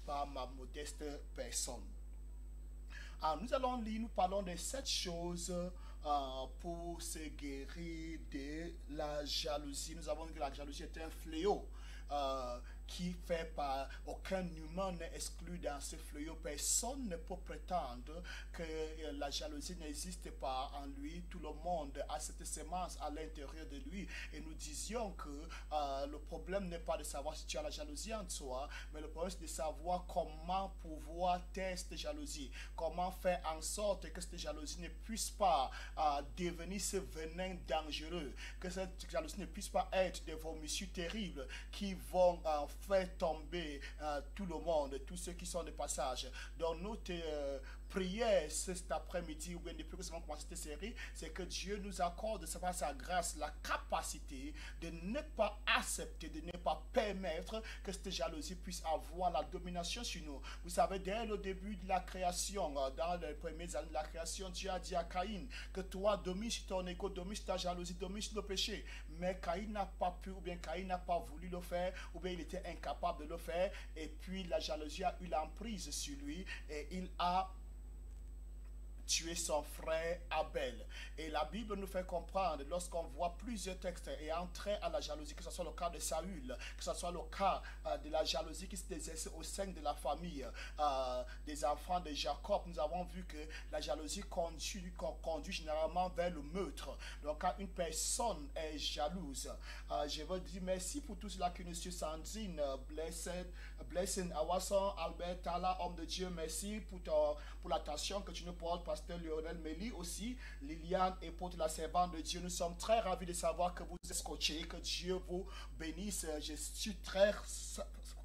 par ma modeste personne. Alors, nous allons lire, nous parlons de 7 choses pour se guérir de la jalousie. Nous avons dit que la jalousie est un fléau qui fait par aucun humain n'est exclu dans ce fléau. Personne ne peut prétendre que la jalousie n'existe pas en lui. Tout le monde a cette sémence à l'intérieur de lui. Et nous disions que le problème n'est pas de savoir si tu as la jalousie en toi, mais le problème c'est de savoir comment pouvoir taire cette jalousie. Comment faire en sorte que cette jalousie ne puisse pas devenir ce venin dangereux. Que cette jalousie ne puisse pas être des vomissures terribles qui vont faire tomber tout le monde, tous ceux qui sont de passage. Donc notre prière cet après-midi, ou bien depuis que nous avons commencé cette série, c'est que Dieu nous accorde par sa grâce la capacité de ne pas accepter, de ne pas permettre que cette jalousie puisse avoir la domination sur nous. Vous savez, dès le début de la création, dans les premières années de la création, Dieu a dit à Caïn que toi, domine sur ton ego, domine sur ta jalousie, domine sur le péché. Mais Caïn n'a pas pu, ou bien Caïn n'a pas voulu le faire, ou bien il était incapable de le faire, et puis la jalousie a eu l'emprise sur lui, et il a tuer son frère Abel. Et la Bible nous fait comprendre, lorsqu'on voit plusieurs textes ayant trait à la jalousie, que ce soit le cas de Saül, que ce soit le cas de la jalousie qui se exerce au sein de la famille des enfants de Jacob, nous avons vu que la jalousie conduit généralement vers le meurtre. Donc quand une personne est jalouse, je veux dire merci pour tout cela que monsieur Sandrine, blessing Awasson, Albert Tala, homme de Dieu, merci pour l'attention que tu nous portes, pasteur Lionel Méli aussi, Liliane et pour la servante de Dieu. Nous sommes très ravis de savoir que vous êtes scotchés, que Dieu vous bénisse. Je suis très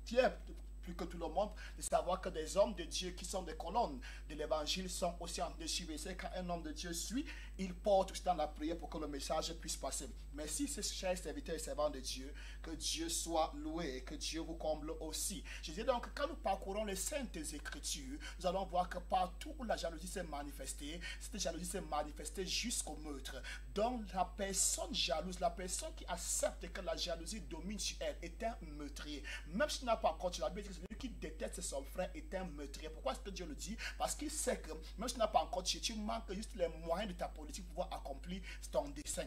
fier, plus que tout le monde, de savoir que des hommes de Dieu qui sont des colonnes de l'évangile sont aussi en train de suivre. C'est quand un homme de Dieu suit, il porte aussi dans la prière pour que le message puisse passer. Merci, ces chers serviteurs et servants de Dieu, que Dieu soit loué et que Dieu vous comble aussi. Je disais donc, quand nous parcourons les saintes écritures, nous allons voir que partout où la jalousie s'est manifestée, cette jalousie s'est manifestée jusqu'au meurtre. Donc la personne jalouse, la personne qui accepte que la jalousie domine sur elle est un meurtrier. Même si tu n'as pas encore tu l'as bien dit, celui qui déteste son frère est un meurtrier. Pourquoi est-ce que Dieu le dit? Parce qu'il sait que même si tu n'as pas encore tué, tu manques juste les moyens de ta politique pour pouvoir accomplir ton dessein.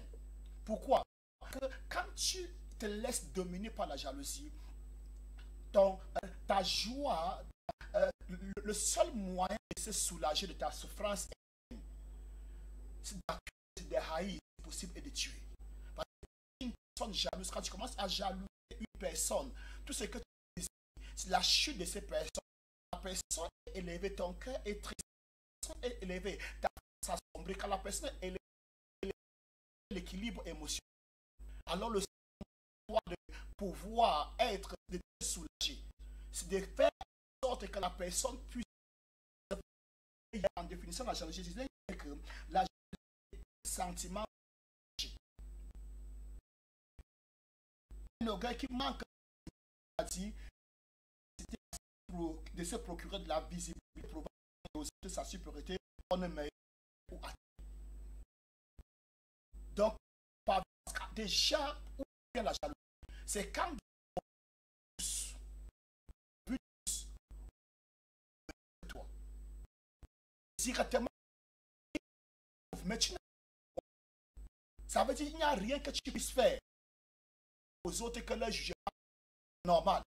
Pourquoi? Parce que quand tu te laisses dominer par la jalousie, ta joie, le seul moyen de se soulager de ta souffrance, c'est d'accueillir des haïs possibles et de tuer. Parce que une personne jalouse, quand tu commences à jalouser une personne, tout ce que tu désires, c'est la chute de ces personnes. La personne est élevée, ton cœur est triste, la personne est élevée, ta face s'assombrit. Quand la personne est élevée, l'équilibre émotionnel. Alors le de pouvoir être de te soulager, c'est de faire en sorte que la personne puisse, en définissant la jalousie, c'est que la jalousie est un sentiment un orgueil qui manque de se procurer de la visibilité, de sa supériorité, on est meilleur ou à. Donc, déjà, où vient la jalousie? C'est quand toi, directement, mais tu ça veut dire qu'il n'y a rien que tu puisses faire aux autres que le jugement normal.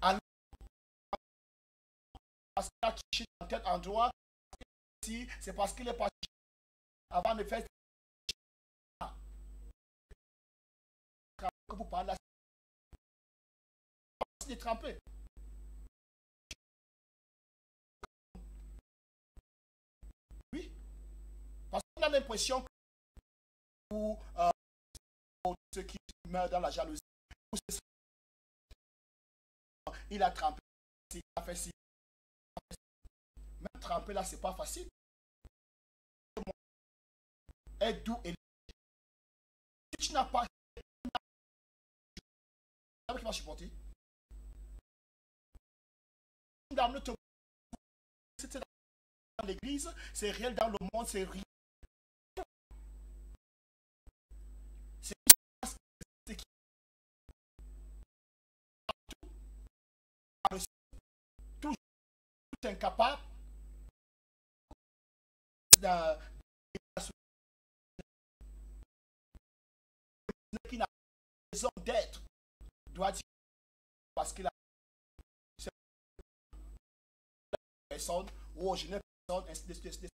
Alors, parce qu'il a touché dans tel endroit, c'est parce qu'il est parti avant de faire que vous parlez de tremper. Oui, parce qu'on a l'impression que pour ceux qui meurent dans la jalousie, il a trempé, il a fait ci. Même tremper là, c'est pas facile. Être doux et si tu n'as pas qui va supporter. C'est dans l'église, c'est réel dans le monde, c'est réel. C'est qui incapable d'un qui n'a pas raison d'être doit dire parce qu'il a personne ou je n'ai personne, ainsi de suite. C'est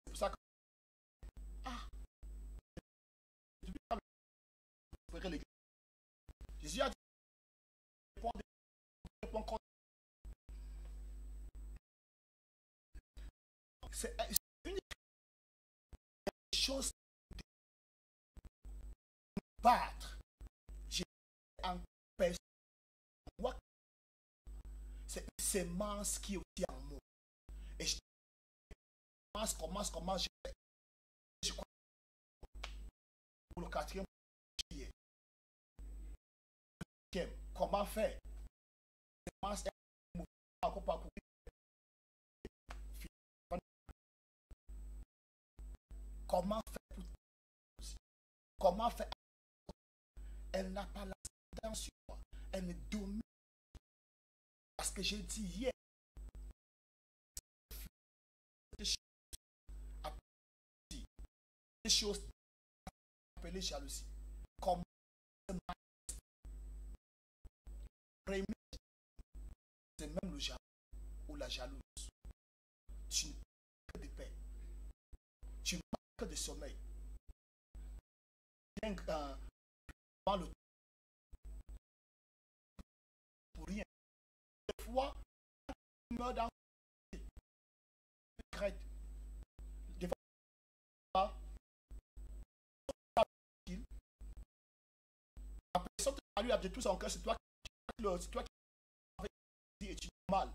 pour ça que Jésus a dit c'est une chose de battre. J'ai en personne. C'est une sémence qui est aussi en moi. Et je commence, je crois pour le quatrième juillet. Comment faire? Sémence est encore pas courir. Comment faire pour comment faire? Elle n'a pas l'ascendance sur moi. Elle me domine. Parce que j'ai dit hier, des choses appelées jalousie. Comment c'est même le jaloux ou la jalouse. Tu n'as que de paix. Tu n'as que de sommeil. Dans le pour rien. Des fois, tu meurs dans le crête. Des fois, la personne te salue avec tout son cœur, c'est toi qui et tu dis mal.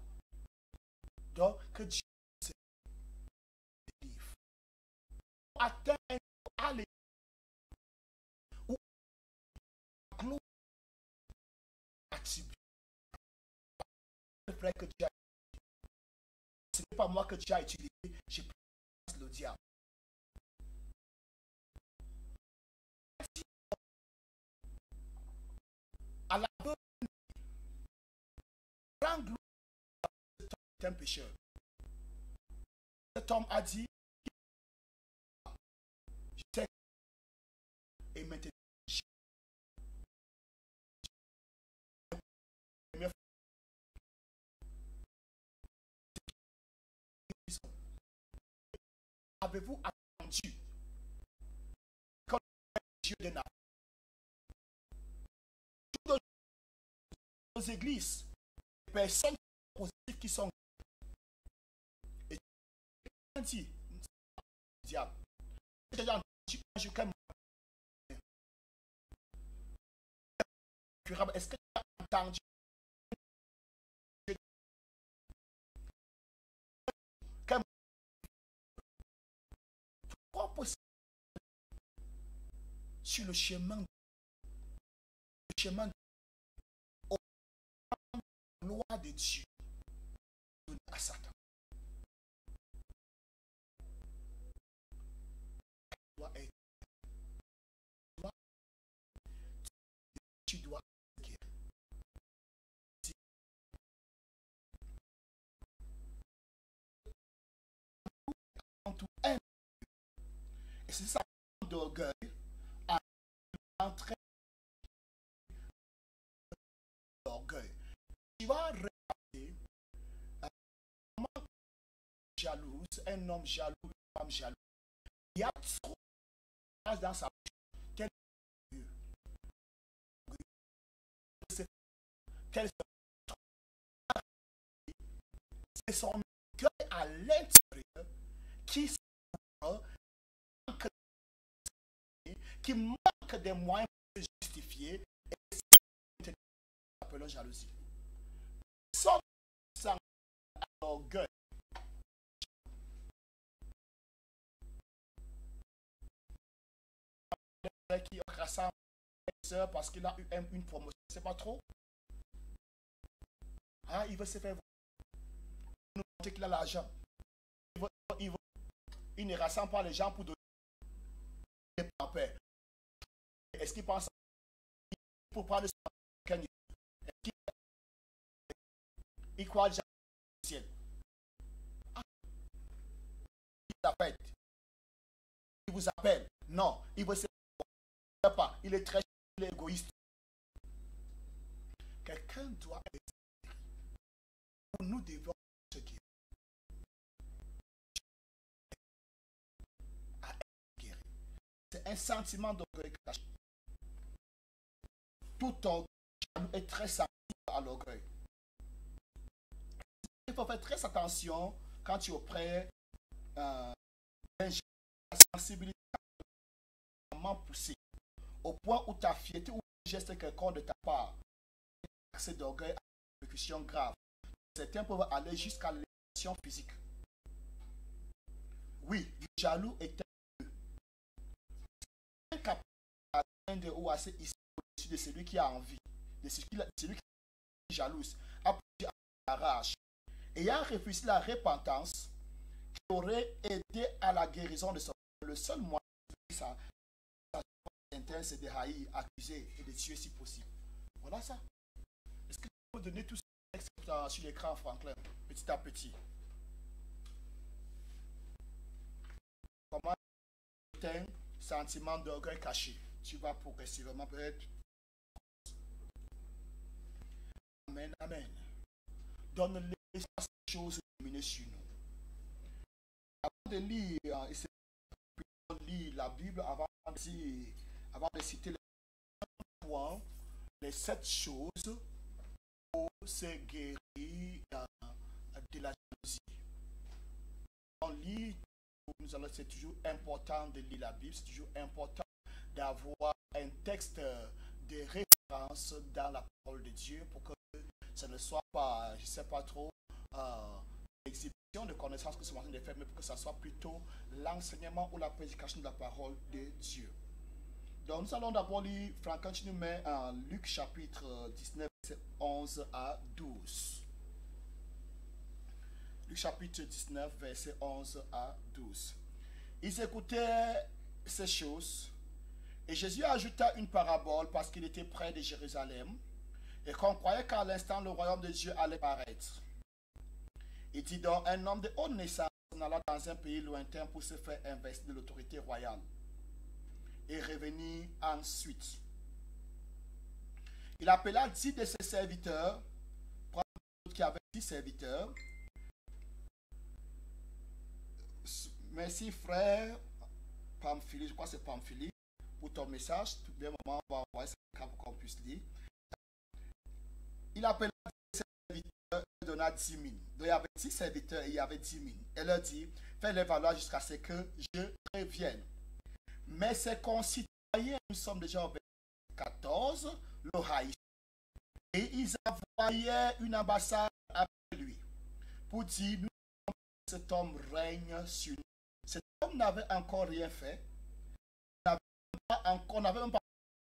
Donc, que Dieu se délivre. Atteins à l'église où la gloire attribue. Le frère que Dieu a utilisé. Ce n'est pas moi que Dieu a utilisé, j'ai pris le diable. À la bonne grande gloire, cet homme est un pécheur. Cet homme a dit, je sais, et maintenant, avez-vous attendu quand Dieu de Naples? Toutes nos églises, les personnes positives qui sont et dit, diable, déjà entendu quand est-ce que tu as entendu sur le chemin aux lois de Dieu à Satan. Tu dois être en tout un. Et c'est ça d'orgueil à entrer l'orgueil. Tu vas regarder comment jalouse, un homme jaloux, une femme jalouse. Il y a trop de dans sa bouche. C'est son orgueil à l'intérieur qui manque des moyens pour se justifier et c'est appelons jalousie. Sans orgueil. Qui rassemble les sœurs parce qu'il a eu une promotion, c'est pas trop. Hein, il veut se faire nous montrer qu'il a l'argent. Il ne rassemble pas les gens pour donner des papiers. Est-ce qu'il pense pour prendre son il croit déjà il vous appelle. Non, il ne veut pas. Il est très égoïste. Quelqu'un doit être. Nous devons se guérir. À être guéri. C'est un sentiment d'orgueil caché. Tout orgueil est très sensible à l'orgueil. Il faut faire très attention quand tu es auprès la sensibilité poussée au point où ta fierté ou un geste quelconque de ta part accès d'orgueil à une répercussion grave. Certains peuvent aller jusqu'à l'élévation physique. Oui, le jaloux est incapable d'atteindre ou assez ici au-dessus de celui qui a envie, de celui qui est jalouse, à la rage. Ayant refusé la repentance qui aurait aidé à la guérison de son corps, le seul moyen de sa interne, c'est de haïr, accuser et de tuer si possible. Voilà ça. Est-ce que tu peux donner tout ça sur l'écran, Franklin, petit à petit? Comment un sentiment d'orgueil caché? Tu vas progressivement peut-être. Amen, amen. Donne-les ces choses lumineuses sur nous. Avant de lire, lire la Bible, avant de citer les points, les 7 choses pour se guérir de la jalousie. On lit, c'est toujours important de lire la Bible, c'est toujours important d'avoir un texte de référence dans la parole de Dieu pour que ça ne soit pas, je ne sais pas trop, l'exhibition de connaissances que ce matin de faire, mais pour que ça soit plutôt l'enseignement ou la prédication de la parole de Dieu. Donc nous allons d'abord lire, Franck, tu nous mets en Luc chapitre 19, verset 11 à 12. Luc chapitre 19, verset 11 à 12. Ils écoutaient ces choses, et Jésus ajouta une parabole parce qu'il était près de Jérusalem, et qu'on croyait qu'à l'instant le royaume de Dieu allait paraître. Il dit donc, un homme de haute naissance en allant dans un pays lointain pour se faire investir de l'autorité royale et revenir ensuite. Il appela 10 de ses serviteurs, qui avait 10 serviteurs. Merci frère Pamphili, je crois que c'est Pamphili, pour ton message. Tout bien moment, on va envoyer ça pour qu'on puisse lire. Il appela 10 serviteurs et donna 10 000. Donc il y avait 10 serviteurs et il y avait 10 000. Elle leur dit, fais-les valoir jusqu'à ce que je revienne. Mais ses concitoyens, nous sommes déjà au verset 14, le haïssaient. Et ils envoyaient une ambassade après lui pour dire, nous, cet homme règne sur nous. Cet homme n'avait encore rien fait. On n'avait même pas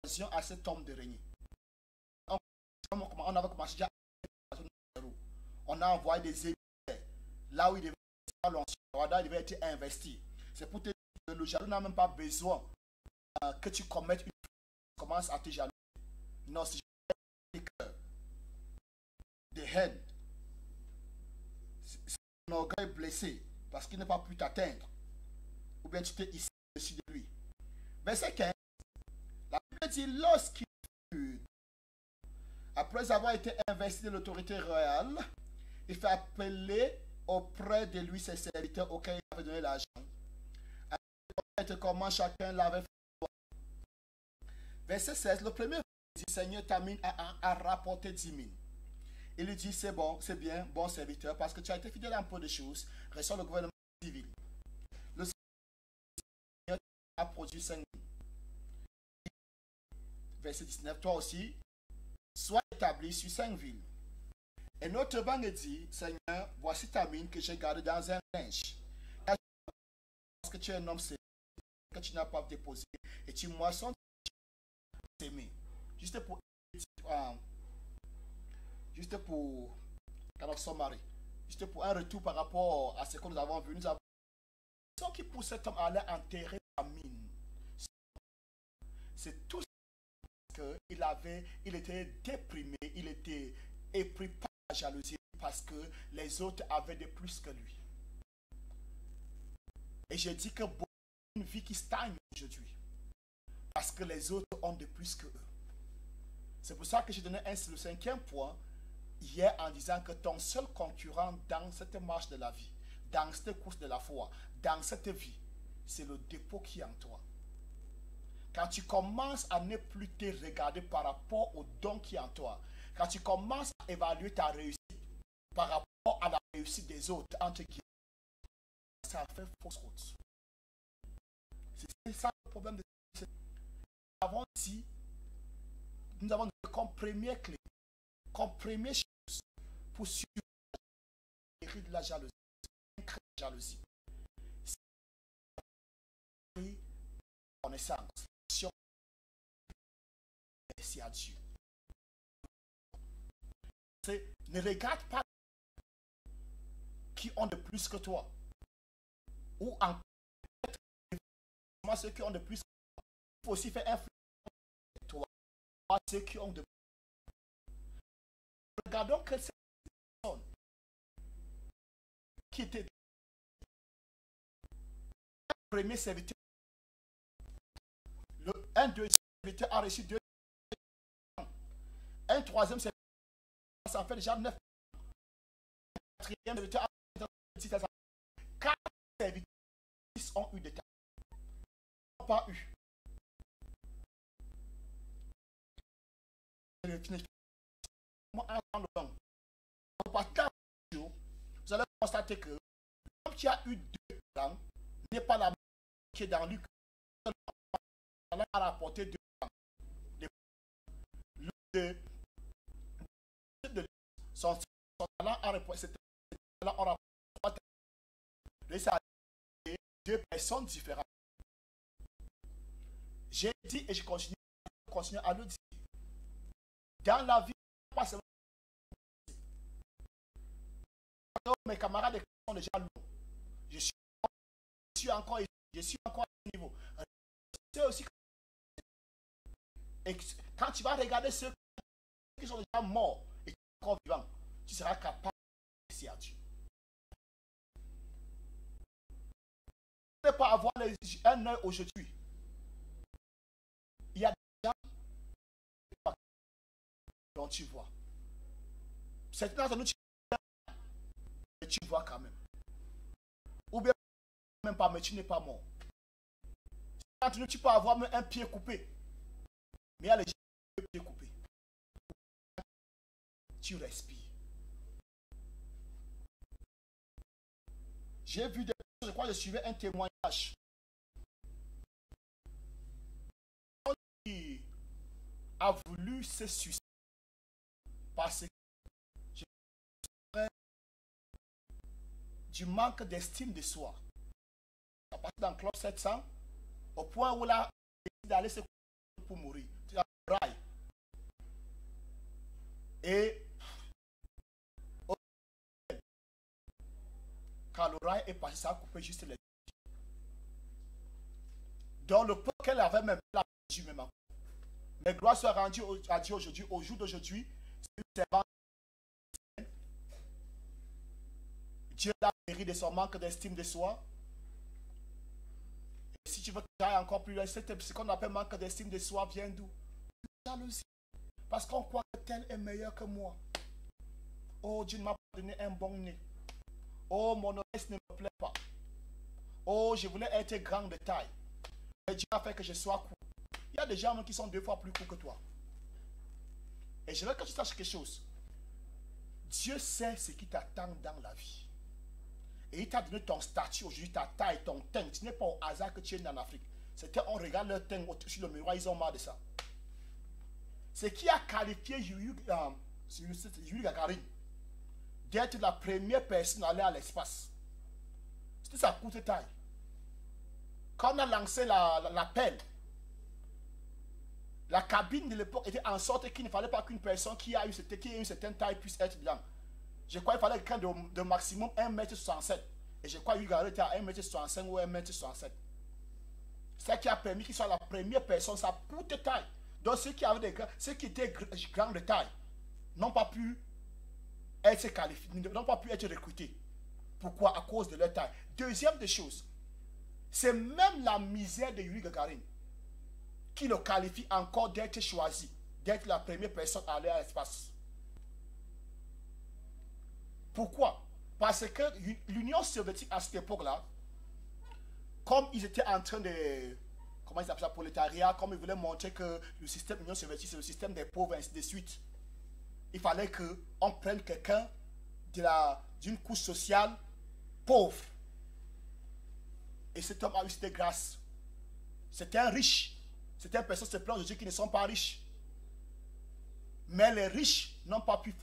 l'occasion à cet homme de régner. On avait commencé déjà à on a envoyé des émissaires là où il devait il devait être investi. C'est pour te dire que le jaloux n'a même pas besoin que tu commettes une commences à te jalouser. Non, si j'ai des haines, c'est un orgueil blessé parce qu'il n'a pas pu t'atteindre, ou bien tu t'es ici dessus de lui. Verset 15, la Bible dit, lorsqu'il fut, après avoir été investi de l'autorité royale, il fait appeler auprès de lui ses serviteurs auxquels il avait donné l'argent. Comment chacun l'avait fait. Verset 16, le premier dit, Seigneur, Tamine a rapporté 10 000. Il lui dit, c'est bon, c'est bien, bon serviteur, parce que tu as été fidèle à un peu de choses, reçois le gouvernement civil. Le Seigneur a produit 5 000. Verset 19, toi aussi, sois établi sur 5 villes. Et notre banque dit, Seigneur, voici ta mine que j'ai gardée dans un linge. Parce que tu es un homme sérieux, que tu n'as pas déposé, et tu moissonnes t'aimer. Juste pour juste pour un retour par rapport à ce que nous avons vu. Nous avons ce qui pousse cet homme à aller enterrer sa mine. C'est tout ce qu'il était déprimé, il était épris par la jalousie parce que les autres avaient de plus que lui. Et je dis que beaucoup une vie qui stagne aujourd'hui. Parce que les autres ont de plus que eux. C'est pour ça que j'ai donné le 5e point hier en disant que ton seul concurrent dans cette marche de la vie, dans cette course de la foi, dans cette vie, c'est le dépôt qui est en toi. Quand tu commences à ne plus te regarder par rapport au don qui est en toi, quand tu commences à évaluer ta réussite par rapport à la réussite des autres, entre guillemets, ça fait fausse route. C'est ça le problème de nous avons dit, nous avons comme première clé, comme première chose pour suivre de la jalousie. La jalousie. C'est connaissance. Merci à Dieu. Ne regarde pas qui ont de plus que toi. Ou en ceux qui ont de plus que toi. Il faut aussi faire influence toi. Ceux qui ont de plus. Regardons que cette personne qui était le premier serviteur, un deuxième serviteur a reçu 2 ans. Un troisième serviteur, ça fait déjà 9 ans. Un quatrième serviteur a reçu 10 ans. 4 serviteurs ont eu des temps. Ils n'ont pas eu. En partant, vous allez constater que comme tu as eu 2 langues, n'est pas la même qui est dans Luc. Elle a rapporté 2 langues. Son talent a rapporté 2 personnes différentes. J'ai dit et je continue à le dire. Dans la vie, pas seulement mes camarades sont déjà lourds. Je suis encore à ce niveau. C'est aussi et quand tu vas regarder ceux qui sont déjà morts et qui sont encore vivants, tu seras capable de laisser à Dieu. Tu ne peux pas avoir un œil aujourd'hui. Il y a des gens dont tu vois. Certains d'entre nous, tu vois quand même. Ou bien même pas, mais tu n'es pas mort. Quand tu peux avoir même un pied coupé. Mais il y a les gens qui ont les pieds coupés. Tu respires. J'ai vu des choses, je crois que je suivais un témoignage. Qui a voulu se suicider parce que du manque d'estime de soi. Ça passe dans le club 700 au point où là, il d'aller se coucher pour mourir. Tu as braille. Et quand l'oreille est passé, ça a coupé juste les. Dans le peu qu'elle avait même la perdu même. Mais gloire soit rendue à Dieu aujourd'hui, au jour d'aujourd'hui, c'est une servante. Dieu l'a guéri de son manque d'estime de soi. Et si tu veux que j'aille encore plus loin, ce qu'on appelle manque d'estime de soi vient d'où? Jalousie. Parce qu'on croit que tel est meilleur que moi. Oh, Dieu ne m'a pas donné un bon nez. Oh, mon oreille ne me plaît pas. Oh, je voulais être grand de taille. Mais Dieu a fait que je sois court. Il y a des gens qui sont 2 fois plus courts que toi. Et je veux que tu saches quelque chose. Dieu sait ce qui t'attend dans la vie. Et il t'a donné ton statut aujourd'hui, ta taille, ton teint. Ce n'est pas au hasard que tu es né en Afrique. C'était on regarde leur teint sur le miroir, ils ont marre de ça. Ce qui a qualifié Yuri Gagarin d'être la première personne à aller à l'espace. C'était sa courte taille. Quand on a lancé l'appel, la cabine de l'époque était en sorte qu'il ne fallait pas qu'une personne qui a eu une certaine taille puisse être dedans. Je crois qu'il fallait quelqu'un de maximum 1m67. Et je crois qu'il était à 1m65 ou 1m67. C'est ce qui a permis qu'il soit la première personne, sa courte taille. Donc ceux qui étaient grands de taille n'ont pas pu être qualifiés, n'ont pas pu être recrutés. Pourquoi? À cause de leur taille. Deuxième des choses, C'est même la misère de Yuri Gagarin qui le qualifie encore d'être choisi, d'être la première personne à aller à l'espace. Pourquoi? Parce que l'Union soviétique à cette époque-là, comme ils étaient en train de, comment ils appellent ça, prolétariat, comme ils voulaient montrer que le système Union soviétique c'est le système des pauvres, ainsi de suite. Il fallait qu'on prenne quelqu'un d'une couche sociale pauvre. Et cet homme a eu cette grâce. C'était un riche. Certaines personnes se plaignent de ceux qui ne sont pas riches. Mais les riches n'ont pas pu